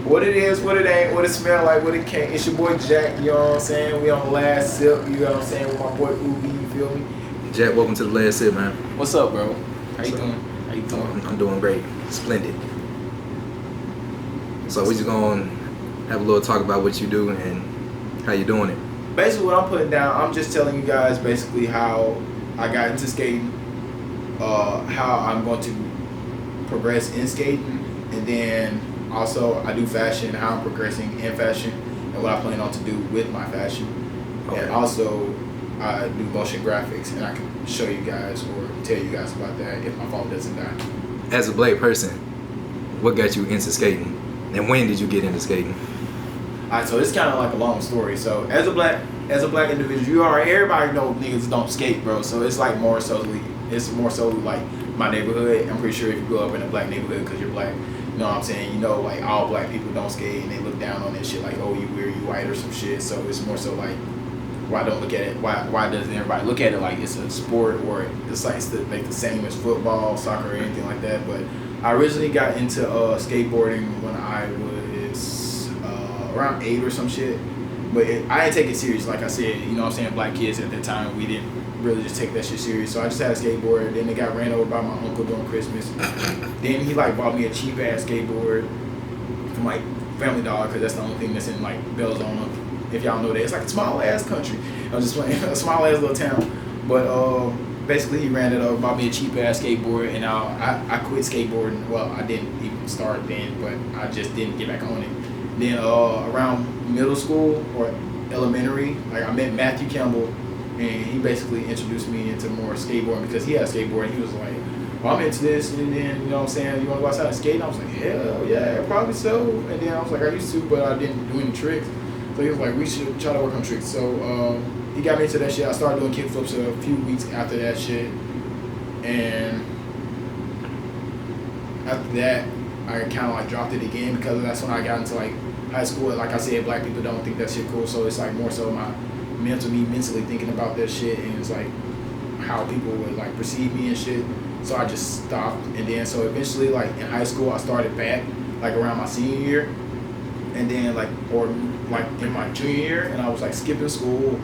what it is, what it ain't, what it smell like, what it can't. It's your boy Jack, you know what I'm saying? We on the last sip, you know what I'm saying, with my boy Ubi, you feel me? Jack, welcome to the last sip, man. What's up, bro? How you doing? How you doing? I'm doing great. Splendid. So we just gonna have a little talk about what you do and how you doing it. Basically what I'm putting down, I'm just telling you guys basically how I got into skating, how I'm going to progress in skating, and then also I do fashion, how I'm progressing in fashion, and what I plan on to do with my fashion. Okay. And also I do motion graphics, and I can show you guys or tell you guys about that if my phone doesn't die. As a black person, what got you into skating? And when did you get into skating? Alright, so it's kind of like a long story. So as a black individual, everybody know niggas don't skate, bro. So it's like more so like my neighborhood. I'm pretty sure if you grow up in a black neighborhood because you're black, you know what I'm saying? You know, like all black people don't skate, and they look down on that shit like, oh, you weird, you white or some shit. So it's more so like, why don't look at it? Why doesn't everybody look at it like it's a sport or it's like the same as football, soccer, or anything like that? But I originally got into skateboarding when I was around 8 or some shit. But I didn't take it serious, like I said. You know what I'm saying? Black kids at that time, we didn't really just take that shit serious. So I just had a skateboard. Then it got ran over by my uncle during Christmas. Then he like bought me a cheap ass skateboard from like Family Dollar, because that's the only thing that's in like Belzona. If y'all know that, it's like a small ass country. I was just playing a small ass little town. But basically he ran it over, bought me a cheap ass skateboard, and I quit skateboarding. Well, I didn't even start then, but I just didn't get back on it. Then around middle school or elementary, like I met Matthew Campbell, and he basically introduced me into more skateboarding because he had a skateboard, and he was like, well, I'm into this, and then, you know what I'm saying, you want to go outside and skate? And I was like, hell yeah, probably so. And then I was like, I used to, but I didn't do any tricks. So he was like, we should try to work on tricks. So he got me into that shit. I started doing kickflips a few weeks after that shit, and after that, I kind of like dropped it again because that's when I got into like high school. Like I said, black people don't think that shit cool, so it's like more so me mentally thinking about that shit, and it's like how people would like perceive me and shit. So I just stopped, and then so eventually like in high school I started back like around my senior year, and then like in my junior year, and I was like skipping school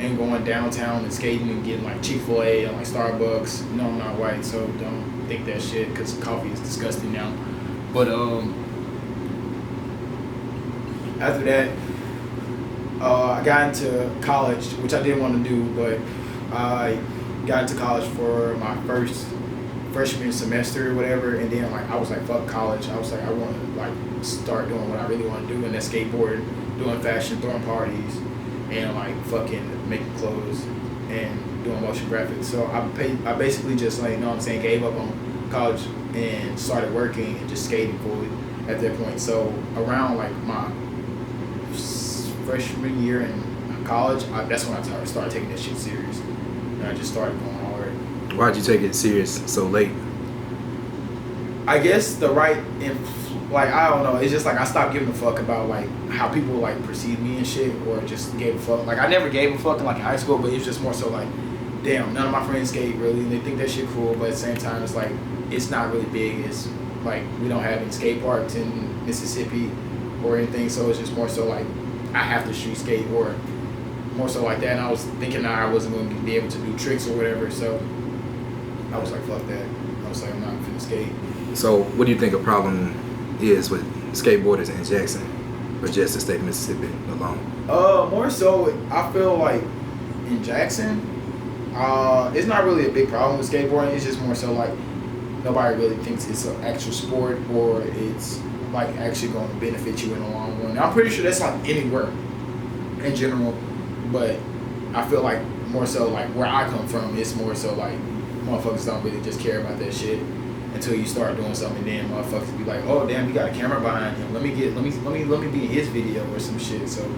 and going downtown and skating and getting like Chick-fil-A and like Starbucks. You know I'm not white, so don't think that shit because coffee is disgusting now. But after that, I got into college, which I didn't want to do, but I got into college for my freshman semester or whatever, and then like I was like, fuck college. I was like, I want to like start doing what I really want to do, and that's skateboarding, doing fashion, throwing parties, and like fucking making clothes and doing motion graphics. So I basically just like, you know what I'm saying, gave up on college and started working and just skating fully at that point. So around like my freshman year in college, that's when I started taking that shit serious, and I just started going hard. Why'd you take it serious so late? I guess I don't know, it's just like I stopped giving a fuck about like how people like perceive me and shit, or just gave a fuck. Like I never gave a fuck in like high school, but it's just more so like, damn, none of my friends skate really, and they think that shit cool, but at the same time it's like, it's not really big. It's like we don't have any skate parks in Mississippi or anything, so it's just more so like I have to street skate or more so like that. And I was thinking that I wasn't going to be able to do tricks or whatever, so I was like, fuck that. I was like, I'm not finna skate. So what do you think a problem is with skateboarders in Jackson or just the state of Mississippi alone? More so I feel like in Jackson, it's not really a big problem with skateboarding. It's just more so like nobody really thinks it's an actual sport or it's like actually going to benefit you in the long run. Now, I'm pretty sure that's like anywhere in general, but I feel like more so like where I come from, it's more so like motherfuckers don't really just care about that shit until you start doing something. Then motherfuckers be like, oh damn, you got a camera behind him. Let me be in his video or some shit. So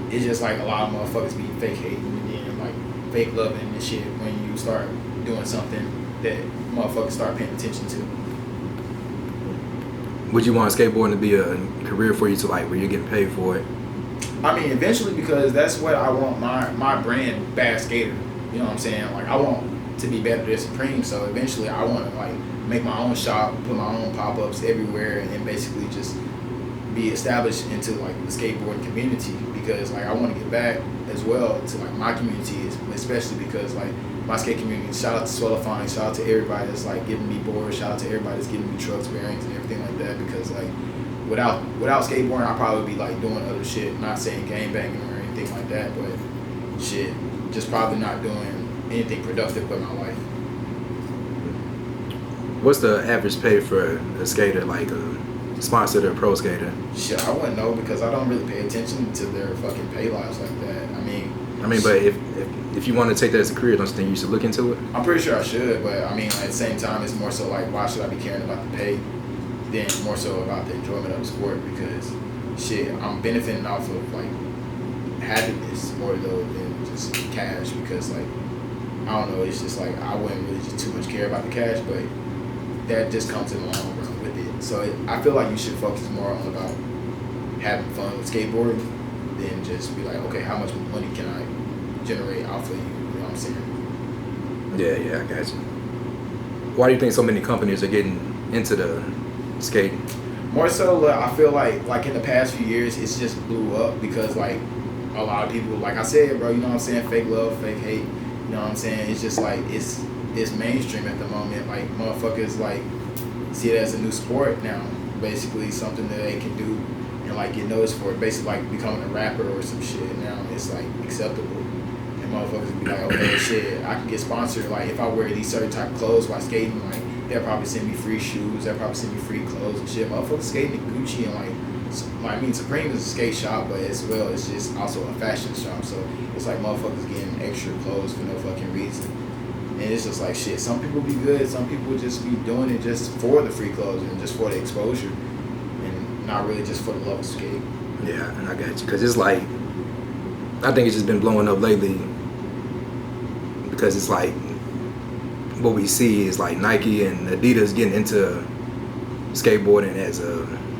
it's just like a lot of motherfuckers be fake hating and then like fake loving and shit when you start doing something that motherfuckers start paying attention to. Would you want skateboarding to be a career for you, to like where you're getting paid for it? I mean, eventually, because that's what I want my brand, Bad Skater. You know what I'm saying? Like I want to be better than Supreme, so eventually I want to like make my own shop, put my own pop-ups everywhere, and basically just be established into like the skateboarding community, because like I want to get back as well to like my community, especially because like my skate community. Shout out to Swellifying, shout out to everybody that's like giving me boards, shout out to everybody that's giving me trucks, bearings, and everything like that, because like without skateboarding I'd probably be like doing other shit, not saying gang banging or anything like that, but shit, just probably not doing anything productive with my life. What's the average pay for a skater, like sponsored or pro skater? Shit, I wouldn't know because I don't really pay attention to their fucking pay lives like that. I mean, but if you want to take that as a career, don't you think you should look into it? I'm pretty sure I should, but I mean, at the same time, it's more so like, why should I be caring about the pay than more so about the enjoyment of the sport? Because shit, I'm benefiting off of like happiness more though than just cash, because like I don't know, it's just like I wouldn't really just too much care about the cash, but that just comes in the long run with it. So I feel like you should focus more on about having fun with skateboarding than just be like, okay, how much money can I generate off of you? You know what I'm saying? Yeah, I got you. Why do you think so many companies are getting into the skating? More so, I feel like in the past few years, it's just blew up because like a lot of people, like I said, bro, you know what I'm saying? Fake love, fake hate. You know what I'm saying? It's just like it's mainstream at the moment. Like motherfuckers like see it as a new sport now, basically something that they can do and like get noticed for it. Basically like becoming a rapper or some shit. Now it's like acceptable, and motherfuckers be like, okay, shit, I can get sponsored. Like if I wear these certain type of clothes while skating, like they'll probably send me free shoes. They'll probably send me free clothes and shit. Motherfuckers skating in Gucci and like. I mean, Supreme is a skate shop, but as well, it's just also a fashion shop. So it's like motherfuckers getting extra clothes for no fucking reason. And it's just like shit. Some people be good. Some people just be doing it just for the free clothes and just for the exposure, and not really just for the love of skate. Yeah, I got you. Cause it's like, I think it's just been blowing up lately. Because it's like, what we see is like Nike and Adidas getting into skateboarding as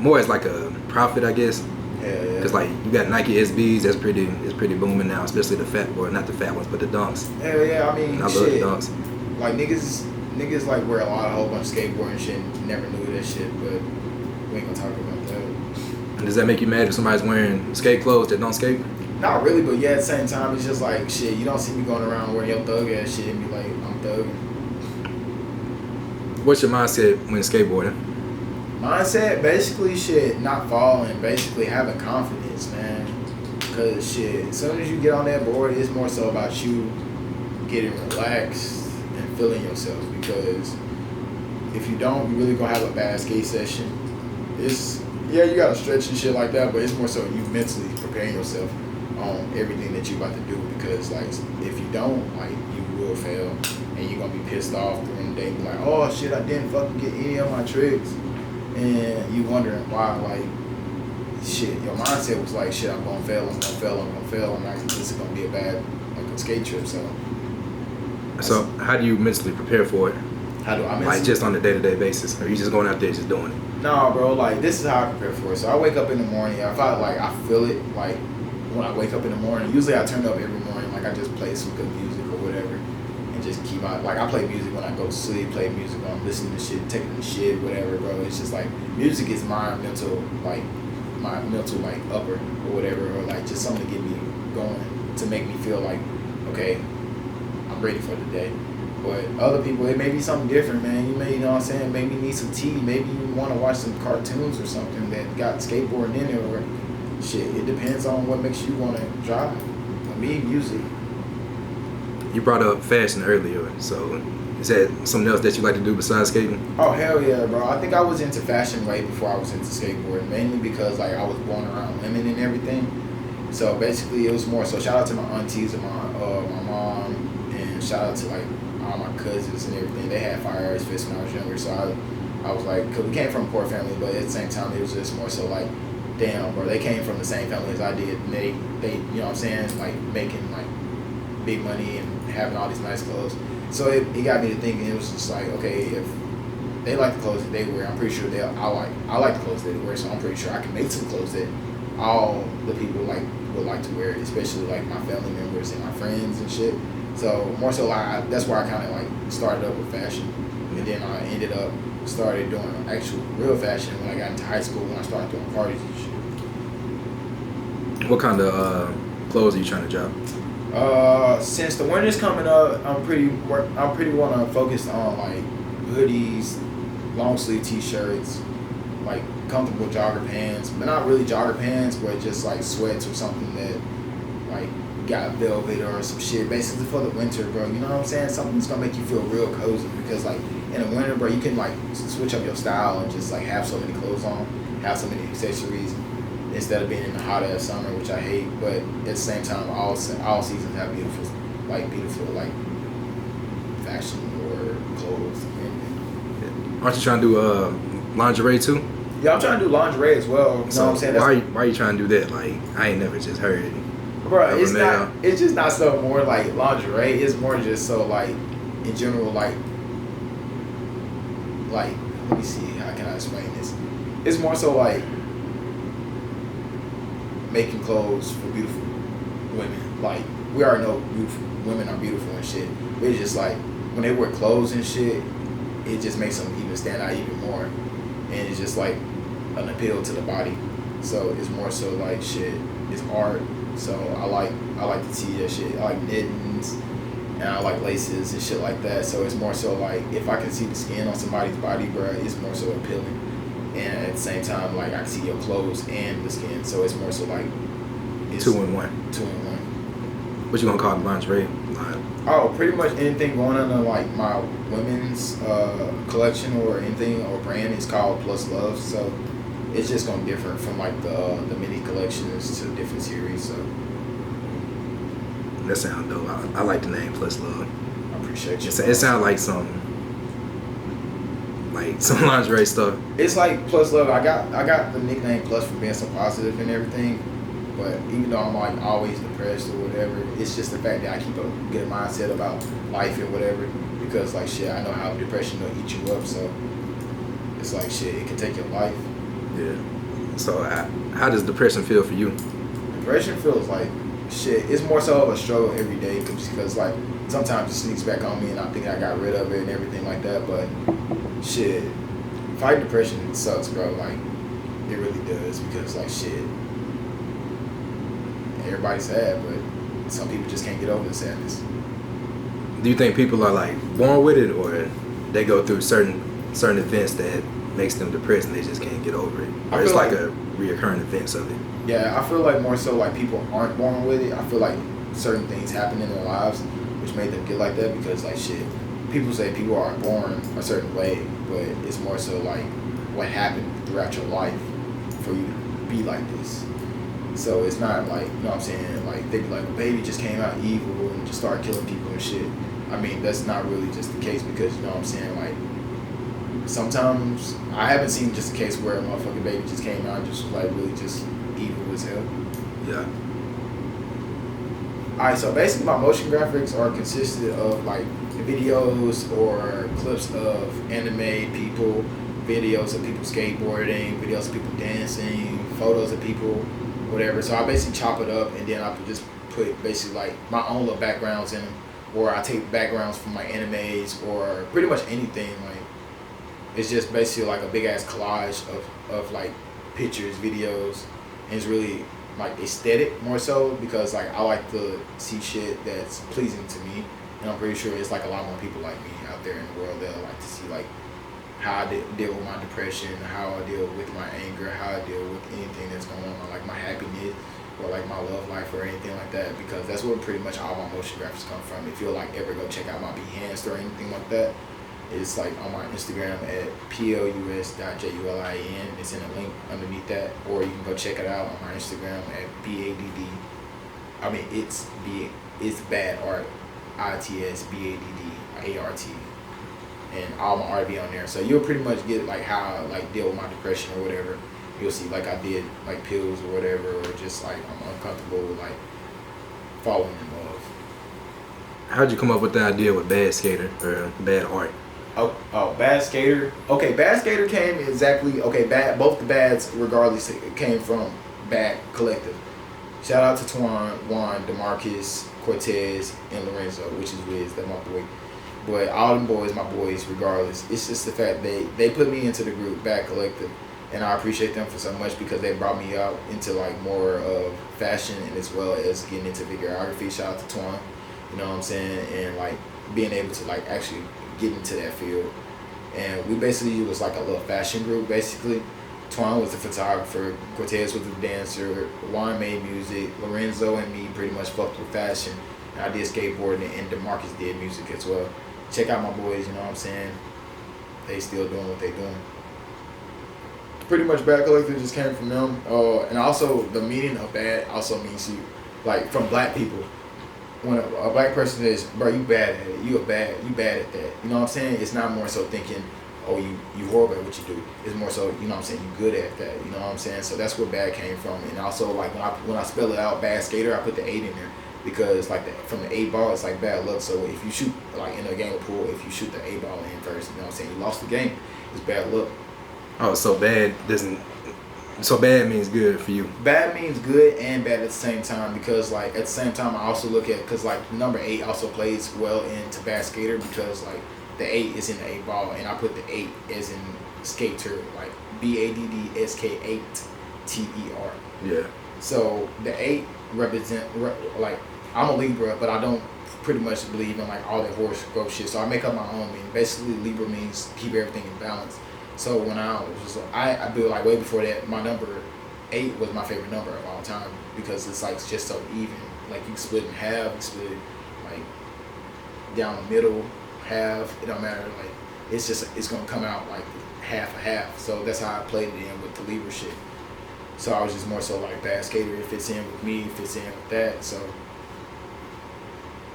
more as like a profit, I guess. Yeah. Cause like you got Nike SBs, it's pretty booming now, especially the fat, or not the fat ones, but the dunks. Yeah. I mean, and I love shit. the dunks. Like niggas like wear a whole bunch of skateboarding shit. Never knew that shit, but we ain't gonna talk about that. And does that make you mad if somebody's wearing skate clothes that don't skate? Not really, but yeah, at the same time, it's just like shit. You don't see me going around wearing your thug ass shit and be like, I'm thugging. What's your mindset when skateboarding? Mindset, basically shit, not falling, basically having confidence, man. Cause shit, as soon as you get on that board, it's more so about you getting relaxed and feeling yourself. Because if you don't, you really gonna have a bad skate session. You gotta stretch and shit like that, but it's more so you mentally preparing yourself on everything that you about to do. Because like, if you don't, like, you will fail, and you're gonna be pissed off during the day, and be like, oh shit, I didn't fucking get any of my tricks. And you wondering why, like, shit, your mindset was like, shit, I'm gonna fail, and like, this is gonna be a bad, like, a skate trip, so. So, how do you mentally prepare for it? How do I mentally? Like, just on a day-to-day basis? Or are you just going out there just doing it? No, bro, like, this is how I prepare for it. So, I wake up in the morning, if I feel it, like, when I wake up in the morning, usually I turn up every morning, like, I just play some good music or whatever. Just keep out, like I play music when I go to sleep, play music when I'm listening to shit, taking the shit, whatever, bro. It's just like music is my mental like upper or whatever, or like just something to get me going, to make me feel like, okay, I'm ready for the day. But other people, it may be something different, man. You may, you know what I'm saying, maybe you need some tea, maybe you want to watch some cartoons or something that got skateboarding in it, or shit. It depends on what makes you want to drive. For me, music. You brought up fashion earlier, so is that something else that you like to do besides skating? Oh, hell yeah, bro. I think I was into fashion way before I was into skateboarding, mainly because like I was born around women and everything. So basically it was more so shout out to my aunties and my mom, and shout out to like all my cousins and everything. They had fire ass fists when I was younger, so I was like, cause we came from a poor family, but at the same time it was just more so like, damn, bro, they came from the same family as I did, and they you know what I'm saying, like making like big money and having all these nice clothes. So it got me to thinking. It was just like, okay, if they like the clothes that they wear, I'm pretty sure I like the clothes that they wear, so I'm pretty sure I can make some clothes that all the people like would like to wear, especially like my family members and my friends and shit. So more so like that's where I kind of like started up with fashion. And then I ended up started doing actual real fashion when I got into high school, when I started doing parties and shit. What kind of clothes are you trying to drop? Since the winter's coming up, I'm pretty wanna focus on like hoodies, long sleeve t-shirts, like comfortable jogger pants, but not really jogger pants, but just like sweats or something that like got velvet or some shit, basically for the winter, bro. You know what I'm saying? Something that's gonna make you feel real cozy, because like in the winter, bro, you can like switch up your style and just like have so many clothes on, have so many accessories, instead of being in the hot ass summer, which I hate. But at the same time, all seasons have beautiful fashion or clothes. Aren't you trying to do lingerie too? Yeah, I'm trying to do lingerie as well. You know what I'm saying? Why are you trying to do that? Like, I ain't never just heard. Bro, it's just not so more like lingerie. It's more just so like in general like let me see, how can I explain this? It's more so like making clothes for beautiful women. Like, we already know beautiful women are beautiful and shit. But it's just like when they wear clothes and shit, it just makes them even stand out even more. And it's just like an appeal to the body. So it's more so like shit, it's art. So I like to see that shit. I like knittings and I like laces and shit like that. So it's more so like if I can see the skin on somebody's body, bro, it's more so appealing. And at the same time, like I can see your clothes and the skin. So it's more so like it's 2 in 1. 2 in 1. What you gonna call the lingerie line? Oh, pretty much anything going under like my women's collection or anything or brand is called Plus Love. So it's just gonna differ from like the mini collections to different series. So that sounds dope. I like the name Plus Love. I appreciate you. It sounds like some lingerie stuff. It's like Plus Love. I got the nickname Plus for being so positive and everything. But even though I'm like always depressed or whatever, it's just the fact that I keep a good mindset about life and whatever. Because like shit, I know how depression will eat you up. So it's like shit, it can take your life. Yeah. So how does depression feel for you? Depression feels like shit. It's more so of a struggle every day, just because like sometimes it sneaks back on me and I think I got rid of it and everything like that. But shit, fighting depression sucks, bro. Like it really does, because like shit, everybody's sad, but some people just can't get over the sadness. Do you think people are like born with it, or they go through certain events that makes them depressed and they just can't get over it? Or it's like a reoccurring events of it? Yeah, I feel like more so like people aren't born with it. I feel like certain things happen in their lives which made them get like that, because like shit, people say people are born a certain way, but it's more so like what happened throughout your life for you to be like this. So it's not like, you know what I'm saying, like they be like, a baby just came out evil and just started killing people and shit. I mean, that's not really just the case, because, you know what I'm saying, like sometimes I haven't seen just a case where a motherfucking baby just came out and just was like really just evil as hell. Yeah. Alright, so basically my motion graphics are consisted of like videos or clips of anime people, videos of people skateboarding, videos of people dancing, photos of people, whatever. So I basically chop it up and then I just put basically like my own little backgrounds in them, or I take backgrounds from like animes or pretty much anything. Like it's just basically like a big ass collage of like pictures, videos, and it's really like aesthetic more so, because like I like to see shit that's pleasing to me, and I'm pretty sure it's like a lot more people like me out there in the world that like to see like how I deal with my depression, how I deal with my anger, how I deal with anything that's going on, like my happiness or like my love life or anything like that, because that's where pretty much all my motion graphics come from. If you'll like ever go check out my Behance or anything like that, it's like on my Instagram at POWERSLIDE. It's in a link underneath that, or you can go check it out on my Instagram at BADD. I mean, it's bad art, ITSBADDART, and all my art be on there. So you'll pretty much get like how I like deal with my depression or whatever. You'll see like I did like pills or whatever, or just like I'm uncomfortable with like falling in love. How'd you come up with the idea with Bad Skater or Bad Art? Oh, Bad Skater. Okay, Bad Skater came exactly. Okay, both the bads, regardless, came from Bad Collective. Shout out to Twan, Juan, DeMarcus, Cortez, and Lorenzo, which is Wiz, that my boy. But all them boys, my boys, regardless. It's just the fact they put me into the group Bad Collective, and I appreciate them for so much because they brought me out into like more of fashion and as well as getting into videography. Shout out to Twan, you know what I'm saying, and like being able to like actually get into that field. And we basically was like a little fashion group basically. Twan was the photographer, Cortez was the dancer, Juan made music, Lorenzo and me pretty much fucked with fashion. And I did skateboarding, and DeMarcus did music as well. Check out my boys, you know what I'm saying? They still doing what they doing. Pretty much Bad Collective just came from them. And also the meaning of bad also means you, like from black people. When a black person is, bro, you bad at it. You bad at that. You know what I'm saying? It's not more so thinking, oh, you horrible at what you do. It's more so, you know what I'm saying, you good at that. You know what I'm saying? So that's where bad came from. And also like when I spell it out, bad skater, I put the 8 in there. Because like from the 8 ball, it's like bad luck. So if you shoot like in a game of pool, if you shoot the 8 ball in first, you know what I'm saying, you lost the game. It's bad luck. Oh, so bad means good for you. Bad means good and bad at the same time, because like at the same time I also look at, because like number 8 also plays well into bad skater, because like the 8 is in the 8 ball, and I put the 8 as in skater, like BADDSK 8TER. Yeah. So the 8 represent like, I'm a Libra, but I don't pretty much believe in like all that horoscope shit. So I make up my own meaning. Basically, Libra means keep everything in balance. So when I built like way before that, my number 8 was my favorite number of all time, because it's like just so even. Like you can split in half, you split it like down the middle, half. It don't matter. Like it's gonna come out like half a half. So that's how I played it in with the Libra shit. So I was just more so like bad skater. It fits in with me, it fits in with that. So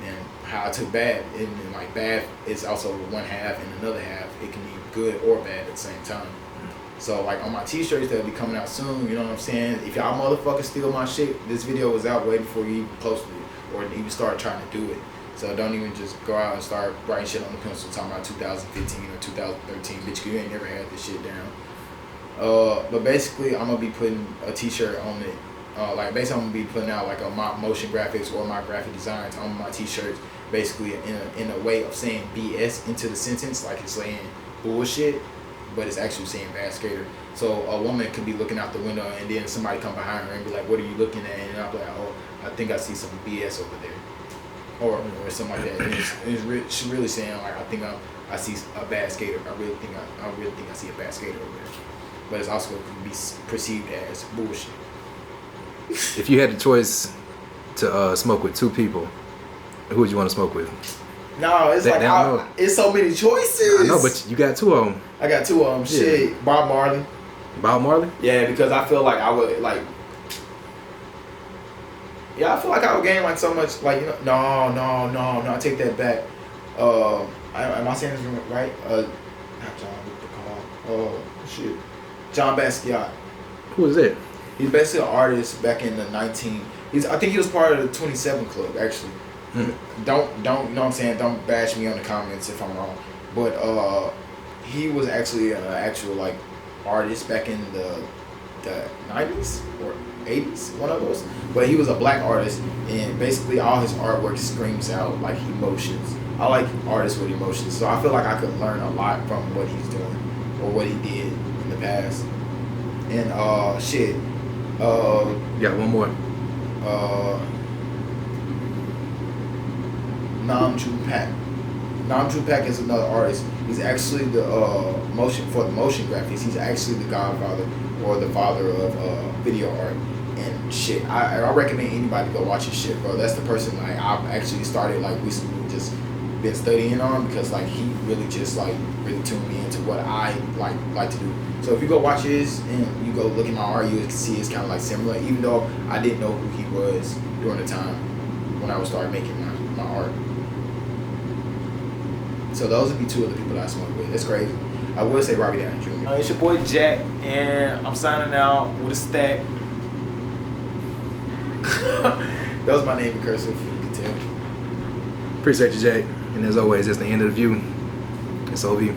and how I took bad, and then like bad is also one half and another half. It can be good or bad at the same time. So like on my t-shirts that'll be coming out soon, you know what I'm saying? If y'all motherfuckers steal my shit, this video was out way before you even posted it or even started trying to do it. So don't even just go out and start writing shit on the pencil talking about 2015 or 2013. Bitch, you ain't never had this shit down. But basically I'm gonna be putting a t-shirt on it. Like basically I'm gonna be putting out like my motion graphics or my graphic designs on my t-shirts, basically in a way of saying BS into the sentence, like it's saying bullshit, but it's actually saying bad skater. So a woman could be looking out the window and then somebody come behind her and be like, what are you looking at? And I'll be like, oh, I think I see some BS over there, or something like that. And it's really saying like, I see a bad skater. I really think I see a bad skater over there. But it's also going to be perceived as bullshit. If you had the choice to smoke with 2 people, who would you want to smoke with? No, it's it's so many choices. I know, but you got 2 of them. I got 2 of them. Yeah. Shit, Bob Marley. Bob Marley? Yeah, because I feel like I would like. Yeah, I feel like I would gain like so much. Like, you know, no. I take that back. Am I saying this right? Not John. What the call? Shit. John Basquiat. Who is it? He's basically an artist back in the I think he was part of the 27 Club, actually. Don't, you know what I'm saying? Don't bash me on the comments if I'm wrong. But he was actually an actual like artist back in the 90s or 80s, one of those. But he was a black artist, and basically all his artwork screams out like emotions. I like artists with emotions, so I feel like I could learn a lot from what he's doing or what he did in the past. And shit. Yeah, one more. Nam-Ju Pak. Nam-Ju Pak is another artist. He's actually the motion graphics. He's actually the godfather or the father of video art and shit. I recommend anybody to go watch his shit, bro. That's the person like I've actually started like recently just been studying on, because like he really just like really tuned me into what I like to do. So if you go watch his and you go look at my art, you can see it's kind of like similar, even though I didn't know who he was during the time when I was started making my art. So those would be 2 of the people that I smoke with. It's crazy. I would say Robbie Downey Jr. It's your boy Jack, and I'm signing out with a stack. That was my name in cursive, you can tell. Appreciate you, Jack. And as always, it's the end of the view. It's OV.